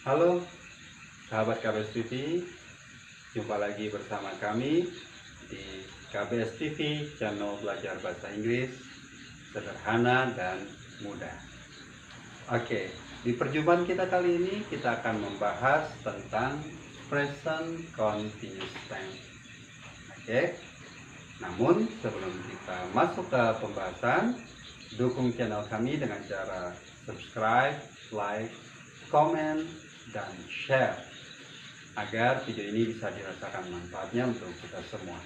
Halo sahabat KBS TV, jumpa lagi bersama kami di KBS TV, channel belajar bahasa Inggris sederhana dan mudah. Oke, di perjumpaan kita kali ini kita akan membahas tentang present continuous tense. Oke, namun sebelum kita masuk ke pembahasan, dukung channel kami dengan cara subscribe, like, komen, dan share agar video ini bisa dirasakan manfaatnya untuk kita semua.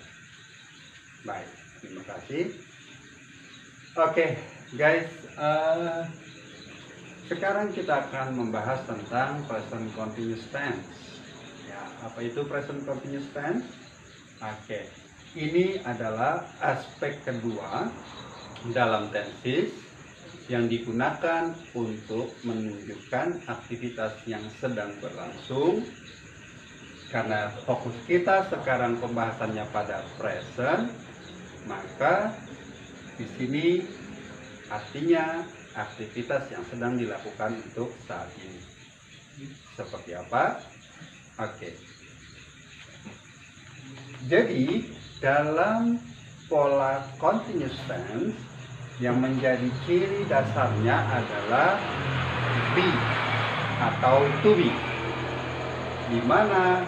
Baik, terima kasih. Oke, guys, sekarang kita akan membahas tentang present continuous tense. Ya, apa itu present continuous tense? Oke, ini adalah aspek kedua dalam tenses yang digunakan untuk menunjukkan aktivitas yang sedang berlangsung. Karena fokus kita sekarang pembahasannya pada present, maka di sini artinya aktivitas yang sedang dilakukan untuk saat ini. Seperti apa? Oke. Jadi dalam pola continuous tense yang menjadi ciri dasarnya adalah be atau to be, di mana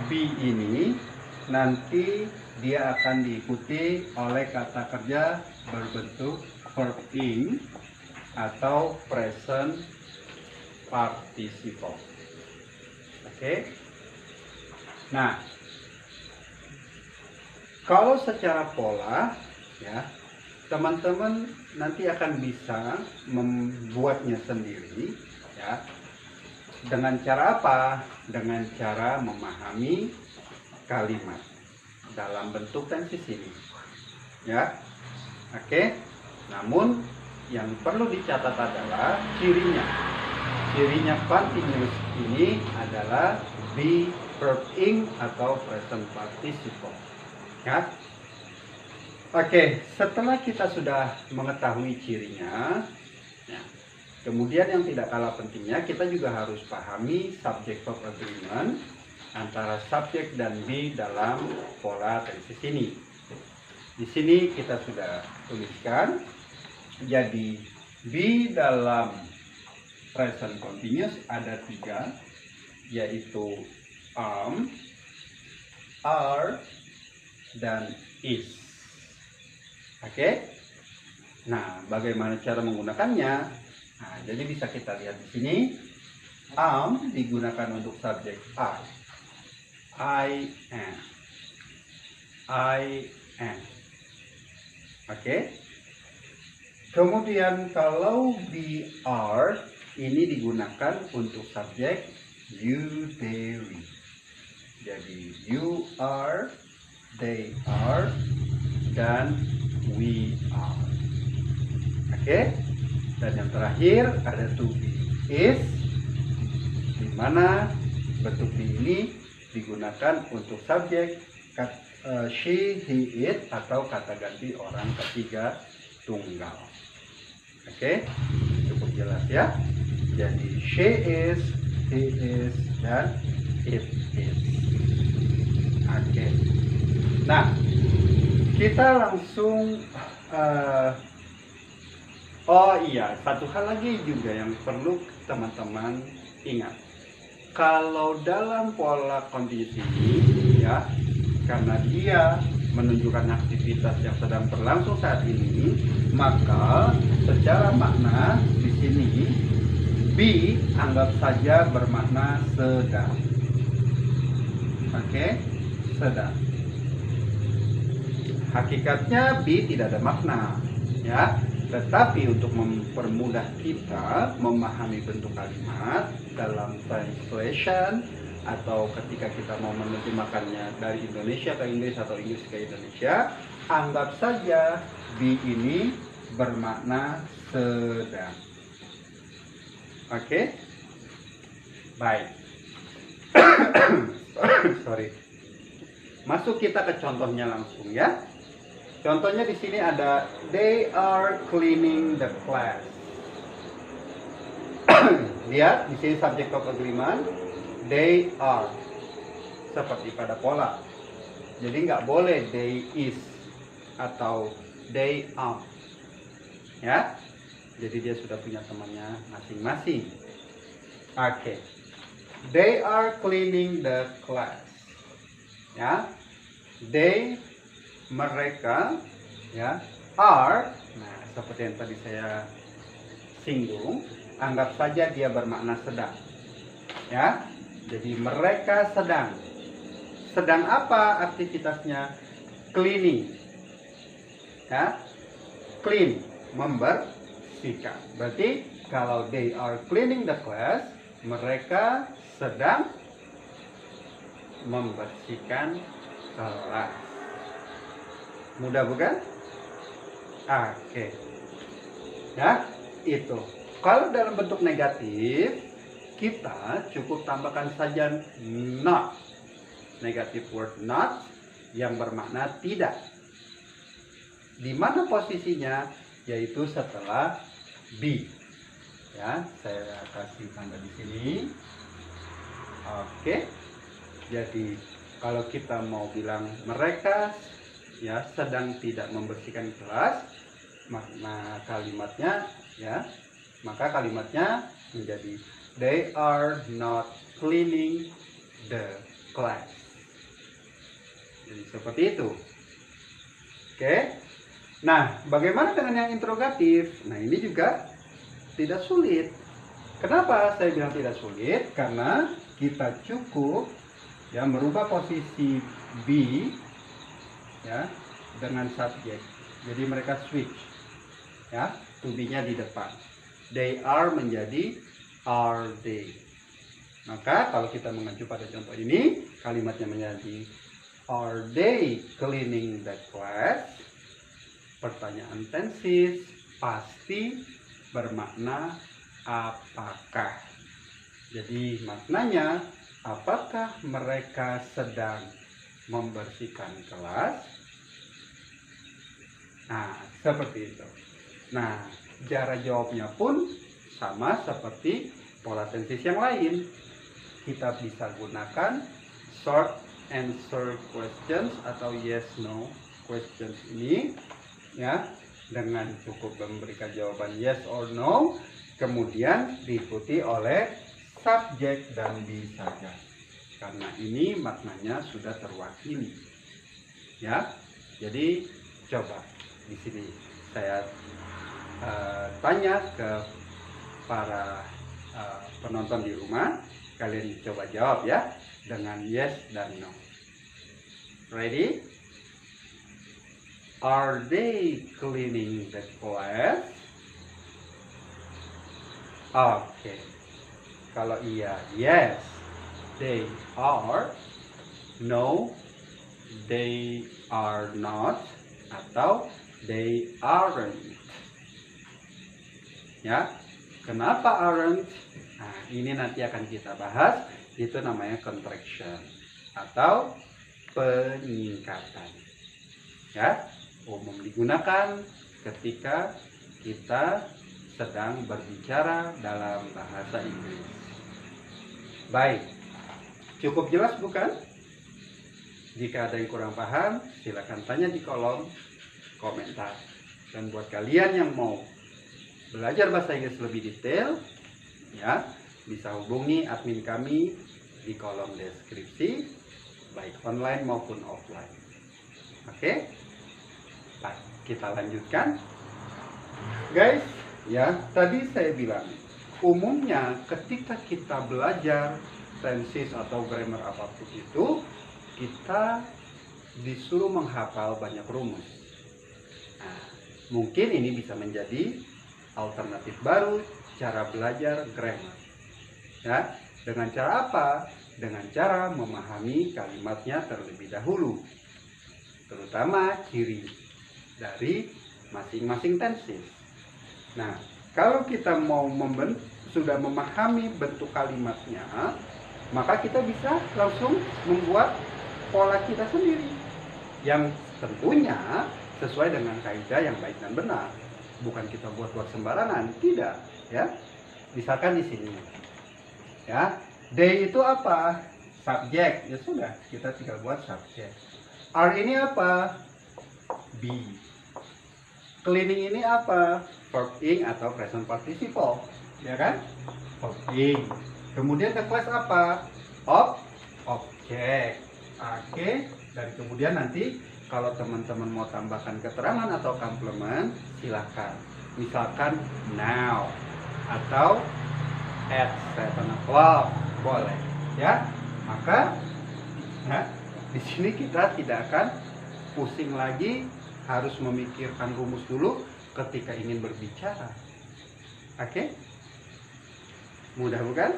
be ini nanti dia akan diikuti oleh kata kerja berbentuk verb ing atau present participle. Oke. Nah, kalau secara pola ya, teman-teman nanti akan bisa membuatnya sendiri ya. Dengan cara apa? Dengan cara memahami kalimat dalam bentuk tenses ini. Ya. Oke. Namun yang perlu dicatat adalah cirinya. Cirinya continuous ini adalah be, verb ing atau present participle. Ya. Oke, setelah kita sudah mengetahui cirinya, ya, kemudian yang tidak kalah pentingnya kita juga harus pahami subject verb agreement antara subjek dan be dalam pola tenses ini. Di sini kita sudah tuliskan, jadi be dalam present continuous ada 3, yaitu are, dan is. Oke. Nah, bagaimana cara menggunakannya? Nah, jadi bisa kita lihat di sini. Am digunakan untuk subjek I am. I am. Oke. Kemudian kalau be are ini digunakan untuk subjek you, they, we. Jadi you are, they are, dan we are. Oke. Dan yang terakhir ada to be is, di mana bentuk be ini digunakan untuk subjek she, he, it, atau kata ganti orang ketiga tunggal. Oke. Cukup jelas ya. Jadi she is, he is, dan it is. Oke. Nah, kita langsung oh iya, satu hal lagi juga yang perlu teman-teman ingat. Kalau dalam pola continuous ini ya, karena dia menunjukkan aktivitas yang sedang berlangsung saat ini, maka secara makna di sini be anggap saja bermakna sedang. Oke, sedang. Hakikatnya be tidak ada makna ya, tetapi untuk mempermudah kita memahami bentuk kalimat dalam translation atau ketika kita mau menerjemahkannya dari Indonesia ke Inggris atau Inggris ke Indonesia, anggap saja be ini bermakna sedang. Oke. Baik. Sorry. Masuk kita ke contohnya langsung ya. Contohnya di sini ada they are cleaning the class. Lihat di sini subject of agreement, they are, seperti pada pola. Jadi nggak boleh they is atau they are, ya. Jadi dia sudah punya temannya masing-masing. Oke. They are cleaning the class. Ya. They, mereka, ya, are. Nah, seperti yang tadi saya singgung, anggap saja dia bermakna sedang. Ya. Jadi mereka sedang. Sedang apa aktivitasnya? Cleaning. Ya. Clean, membersihkan. Berarti kalau they are cleaning the class, mereka sedang membersihkan kelas. Mudah bukan? Oke. Ya, itu. Kalau dalam bentuk negatif, kita cukup tambahkan saja not. Negative word not yang bermakna tidak. Di mana posisinya? Yaitu setelah be. Ya, saya kasih tanda di sini. Oke. Jadi kalau kita mau bilang mereka ya sedang tidak membersihkan kelas, makna kalimatnya ya, maka kalimatnya menjadi they are not cleaning the class. Jadi seperti itu. Oke. Nah, bagaimana dengan yang interrogatif? Nah, ini juga tidak sulit. Kenapa saya bilang tidak sulit? Karena kita cukup ya merubah posisi be ya dengan subjek. Jadi mereka switch ya, to be-nya di depan. They are menjadi are they. Maka kalau kita mengacu pada contoh ini, kalimatnya menjadi are they cleaning the class? Pertanyaan tenses pasti bermakna apakah. Jadi maknanya apakah mereka sedang membersihkan kelas? Nah, seperti itu. Nah, cara jawabnya pun sama seperti pola tenses yang lain. Kita bisa gunakan short answer questions atau yes no questions ini ya, dengan cukup memberikan jawaban yes or no, kemudian diikuti oleh subjek dan be saja. Karena ini maknanya sudah terwakili. Ya. Jadi coba di sini saya tanya ke para penonton di rumah, kalian coba jawab ya dengan yes dan no. Ready? Are they cleaning the class? Oke. Kalau iya, yes, they are. No, they are not. Atau they aren't. Ya, kenapa aren't? Nah, ini nanti akan kita bahas. Itu namanya contraction atau penyingkatan. Ya, umum digunakan ketika kita sedang berbicara dalam bahasa Inggris. Baik, cukup jelas bukan? Jika ada yang kurang paham, silakan tanya di kolom komentar. Dan buat kalian yang mau belajar bahasa Inggris lebih detail, ya, bisa hubungi admin kami di kolom deskripsi, baik online maupun offline. Oke? Baik, kita lanjutkan. Guys, ya, tadi saya bilang, umumnya ketika kita belajar tenses atau grammar apapun itu, kita disuruh menghafal banyak rumus. Nah, mungkin ini bisa menjadi alternatif baru cara belajar grammar. Ya, dengan cara apa? Dengan cara memahami kalimatnya terlebih dahulu, terutama ciri dari masing-masing tenses. Nah, kalau kita mau sudah memahami bentuk kalimatnya, maka kita bisa langsung membuat pola kita sendiri yang tentunya sesuai dengan kaidah yang baik dan benar. Bukan kita buat-buat sembarangan, tidak, ya. Misalkan di sini Ya, they itu apa? Subjek. Ya sudah, kita tinggal buat subjek. Are ini apa? Be. Cleaning ini apa? Verb ing atau present participle. Ya kan? Verb ing. Kemudian the class apa? Objek. Oke. Dan kemudian nanti kalau teman-teman mau tambahkan keterangan atau komplement, silakan. Misalkan now atau at 7 o'clock boleh, ya. Maka di sini kita tidak akan pusing lagi harus memikirkan rumus dulu ketika ingin berbicara. Oke? Mudah bukan?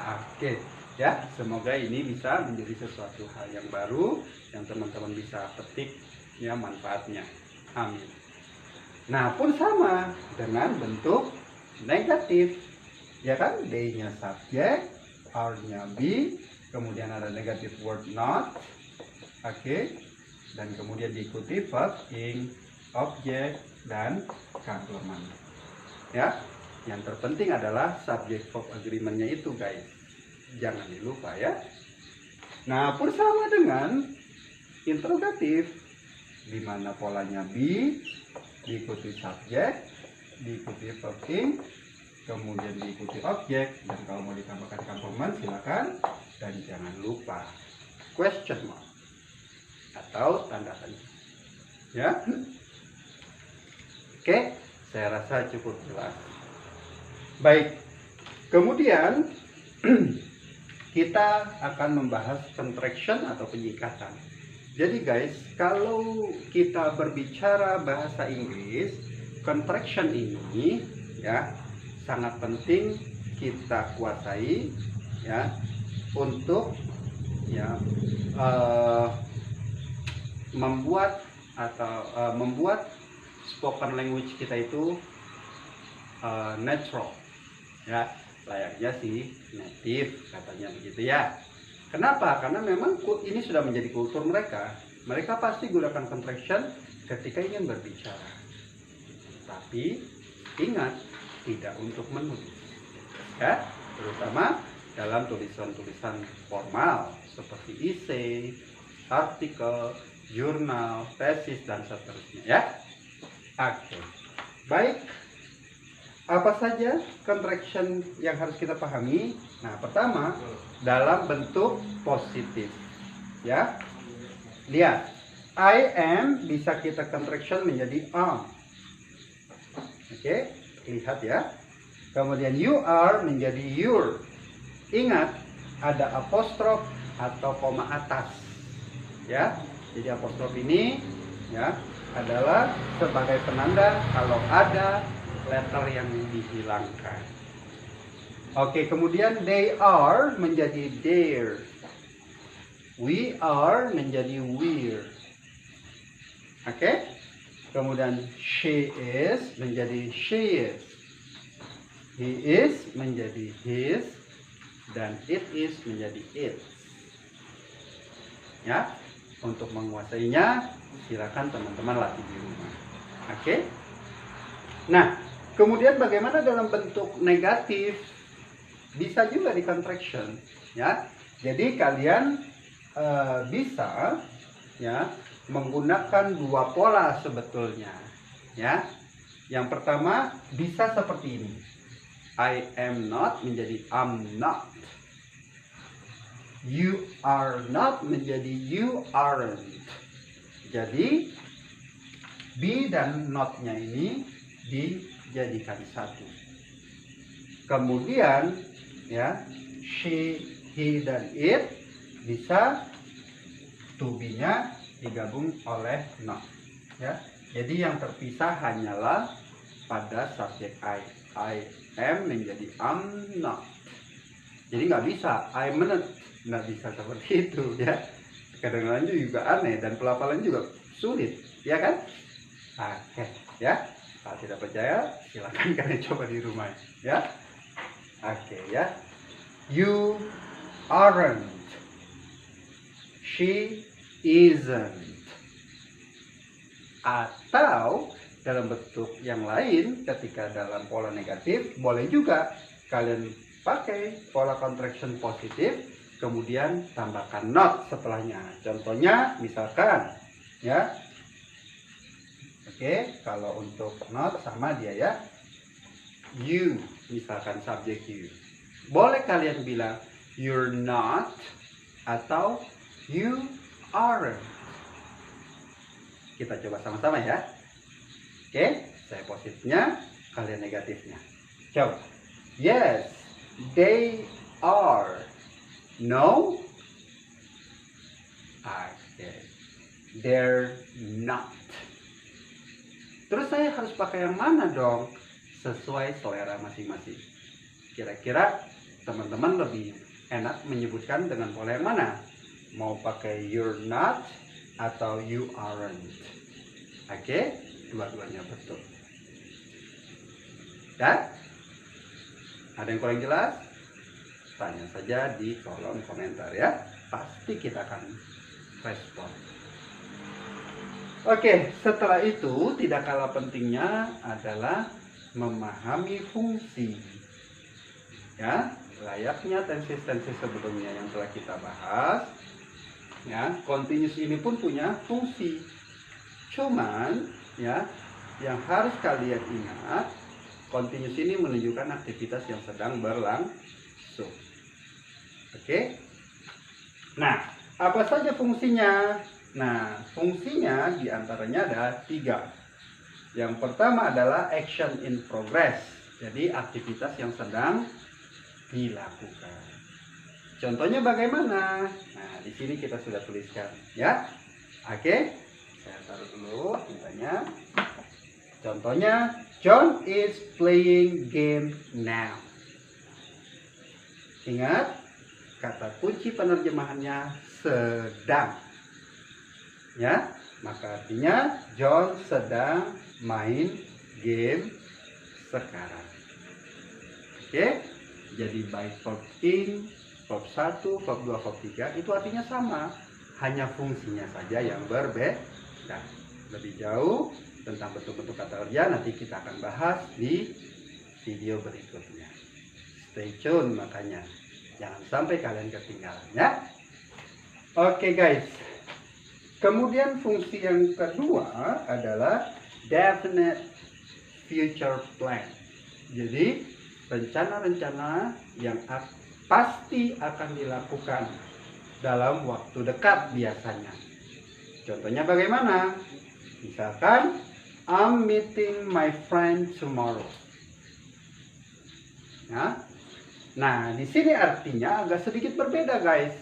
Oke, ya. Semoga ini bisa menjadi sesuatu hal yang baru yang teman-teman bisa petik ya manfaatnya. Amin. Nah, pun sama dengan bentuk negatif. Ya kan, they-nya subjek, are-nya be, kemudian ada negative word not, oke, dan kemudian diikuti verb ing, objek, dan komplement. Ya, yang terpenting adalah subject verb agreement-nya itu, guys. Jangan dilupa ya. Nah, pun sama dengan interrogatif, di mana polanya be, diikuti subjek, diikuti verb ing, kemudian diikuti objek, dan kalau mau ditambahkan komplement silakan, dan jangan lupa question mark atau tanda tanya. Ya, oke, saya rasa cukup jelas. Baik, kemudian kita akan membahas contraction atau penyingkatan. Jadi guys, kalau kita berbicara bahasa Inggris, contraction ini ya sangat penting kita kuasai ya untuk ya membuat spoken language kita itu natural ya, layaknya si native katanya begitu ya. Kenapa? Karena memang ini sudah menjadi kultur mereka. Mereka pasti gunakan contraction ketika ingin berbicara. Tapi ingat, tidak untuk menulis ya, terutama dalam tulisan-tulisan formal seperti essay, artikel, jurnal, tesis, dan seterusnya ya. Oke, baik, apa saja contraction yang harus kita pahami? Nah, pertama dalam bentuk positif ya. Lihat, I am bisa kita contraction menjadi am. Oke, lihat ya. Kemudian you are menjadi your. Ingat, ada apostrof atau koma atas ya. Jadi apostrof ini ya adalah sebagai penanda kalau ada letter yang dihilangkan. Oke, kemudian they are menjadi their. We are menjadi we're. Oke. Kemudian she is menjadi she is. He is menjadi his, dan it is menjadi it. Ya, untuk menguasainya silakan teman-teman latih di rumah. Oke. Nah, kemudian bagaimana dalam bentuk negatif? Bisa juga di contraction, ya. Jadi kalian bisa ya menggunakan dua pola sebetulnya, ya. Yang pertama bisa seperti ini. I am not menjadi am not. You are not menjadi you aren't. Jadi be dan not-nya ini dijadikan satu. Kemudian ya she, he, dan it bisa to be-nya digabung oleh not. Ya. Jadi yang terpisah hanyalah pada subjek I am menjadi am not. Jadi nggak bisa I'm not, nggak bisa seperti itu ya. Kadang-kadang juga aneh dan pelafalan juga sulit, ya kan? Oke, ya. Kalau tidak percaya, silakan kalian coba di rumah, ya. Oke, ya. You aren't. She isn't. Atau dalam bentuk yang lain, ketika dalam pola negatif boleh juga kalian pakai pola contraction positif, kemudian tambahkan not setelahnya. Contohnya misalkan ya. Oke, kalau untuk not sama dia ya. You, misalkan subjek you. Boleh kalian bilang you're not atau you aren't. Kita coba sama-sama ya. Oke, saya positifnya, kalian negatifnya. Coba. Yes, they are. No. Okay. They're not. Terus saya harus pakai yang mana dong? Sesuai selera masing-masing. Kira-kira teman-teman lebih enak menyebutkan dengan pola yang mana? Mau pakai you're not atau you aren't? Oke, dua-duanya betul. Dan ada yang kurang jelas? Tanya saja di kolom komentar ya. Pasti kita akan respon. Oke, setelah itu tidak kalah pentingnya adalah memahami fungsi. Ya, layaknya tenses-tenses sebelumnya yang telah kita bahas. Ya, continuous ini pun punya fungsi. Cuman ya, yang harus kalian ingat, continuous ini menunjukkan aktivitas yang sedang berlangsung. Oke. Nah, apa saja fungsinya? Nah, fungsinya diantaranya ada 3. Yang pertama adalah action in progress. Jadi aktivitas yang sedang dilakukan. Contohnya bagaimana? Nah, di sini kita sudah tuliskan, ya. Oke, saya taruh dulu tintanya. Contohnya, John is playing game now. Ingat, kata kunci penerjemahannya sedang. Ya, maka artinya John sedang main game sekarang. Oke, jadi baik verb in, verb 1, verb 2, verb 3 itu artinya sama, hanya fungsinya saja yang berbeda. Lebih jauh tentang bentuk-bentuk kata kerja nanti kita akan bahas di video berikutnya. Stay tune makanya, jangan sampai kalian ketinggalan ya. Oke guys. Kemudian fungsi yang kedua adalah definite future plan. Jadi rencana-rencana yang pasti akan dilakukan dalam waktu dekat biasanya. Contohnya bagaimana? Misalkan I'm meeting my friend tomorrow. Ya. Nah, di sini artinya agak sedikit berbeda guys.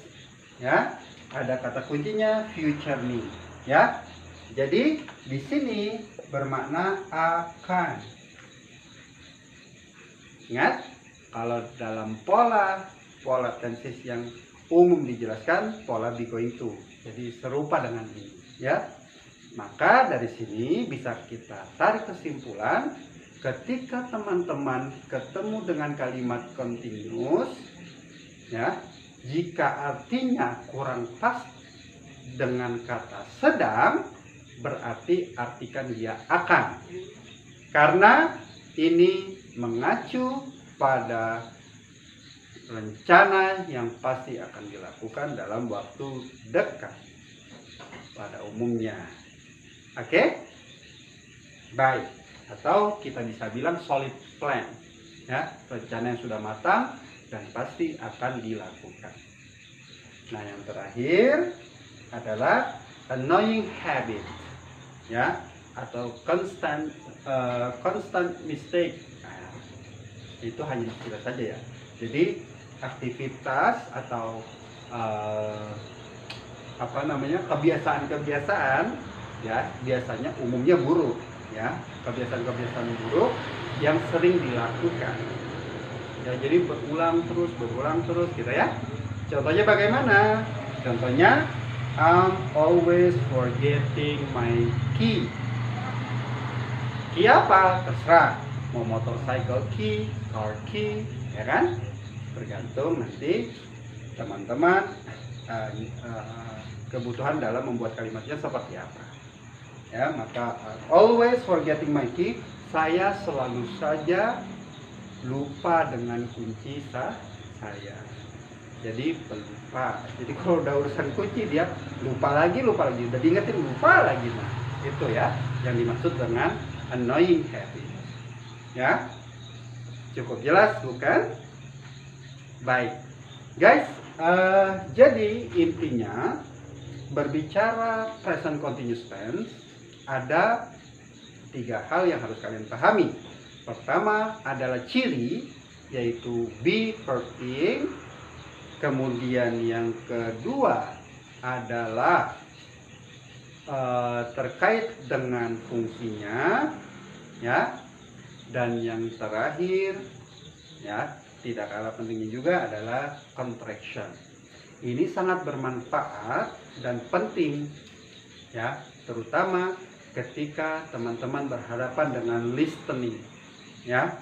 Ya. Ada kata kuncinya future nih, ya. Jadi di sini bermakna akan. Ingat, kalau dalam pola tenses yang umum dijelaskan pola be going to. Jadi serupa dengan ini, ya. Maka dari sini bisa kita tarik kesimpulan ketika teman-teman ketemu dengan kalimat continuous, ya. Jika artinya kurang pas dengan kata sedang, berarti artikan dia akan. Karena ini mengacu pada rencana yang pasti akan dilakukan dalam waktu dekat pada umumnya. Oke? Baik. Atau kita bisa bilang solid plan. Ya, rencana yang sudah matang dan pasti akan dilakukan. Nah, yang terakhir adalah annoying habit, ya, atau constant mistake. Nah, itu hanya istilah saja ya. Jadi aktivitas atau kebiasaan-kebiasaan, ya, biasanya umumnya buruk, ya, kebiasaan-kebiasaan buruk yang sering dilakukan. Ya, jadi berulang terus gitu ya. Contohnya bagaimana? Contohnya I'm always forgetting my key. Key apa? Terserah. Mau motorcycle key, car key, ya kan? Tergantung nanti teman-teman kebutuhan dalam membuat kalimatnya seperti apa. Ya, maka always forgetting my key, saya selalu saja lupa dengan kunci saya. Jadi pelupa. Jadi kalau udah urusan kunci dia lupa lagi. Udah diingetin lupa lagi. Nah, itu ya yang dimaksud dengan annoying habit. Ya, cukup jelas bukan? Baik, guys. Jadi intinya berbicara present continuous tense ada 3 hal yang harus kalian pahami. Pertama adalah ciri, yaitu be, verb being. Kemudian yang kedua adalah terkait dengan fungsinya, ya. Dan yang terakhir, ya, tidak kalah pentingnya juga adalah contraction. Ini sangat bermanfaat dan penting, ya, terutama ketika teman-teman berhadapan dengan listening, ya,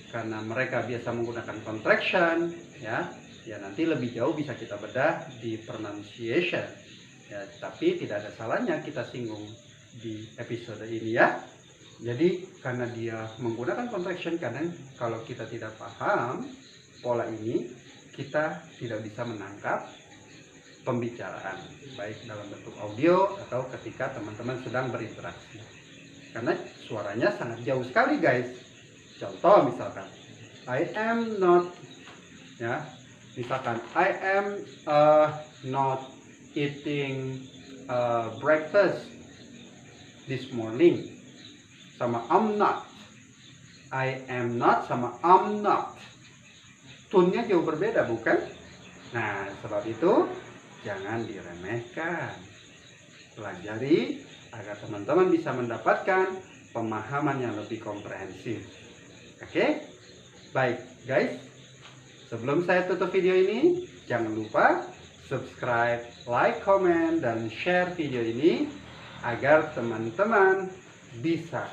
karena mereka biasa menggunakan contraction, ya nanti lebih jauh bisa kita bedah di pronunciation, ya, tapi tidak ada salahnya kita singgung di episode ini, ya. Jadi karena dia menggunakan contraction, kadang kalau kita tidak paham pola ini, kita tidak bisa menangkap pembicaraan, baik dalam bentuk audio atau ketika teman-teman sedang berinteraksi, karena suaranya sangat jauh sekali, guys. Contoh misalkan I am not, ya, misalkan I am not eating breakfast this morning, sama I'm not. I am not sama I'm not, tone-nya jauh berbeda, bukan? Nah, sebab itu jangan diremehkan. Pelajari agar teman-teman bisa mendapatkan pemahaman yang lebih komprehensif. Oke? Baik, guys. Sebelum saya tutup video ini, jangan lupa subscribe, like, comment, dan share video ini agar teman-teman bisa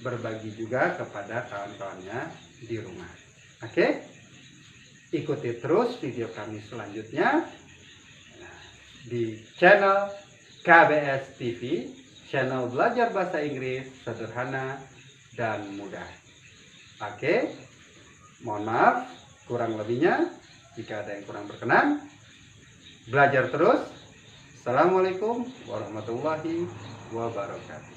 berbagi juga kepada kawan-kawannya di rumah. Oke? Ikuti terus video kami selanjutnya di channel KBS TV, channel belajar bahasa Inggris sederhana dan mudah. Oke? Mohon maaf kurang lebihnya jika ada yang kurang berkenan. Belajar terus. Assalamualaikum warahmatullahi wabarakatuh.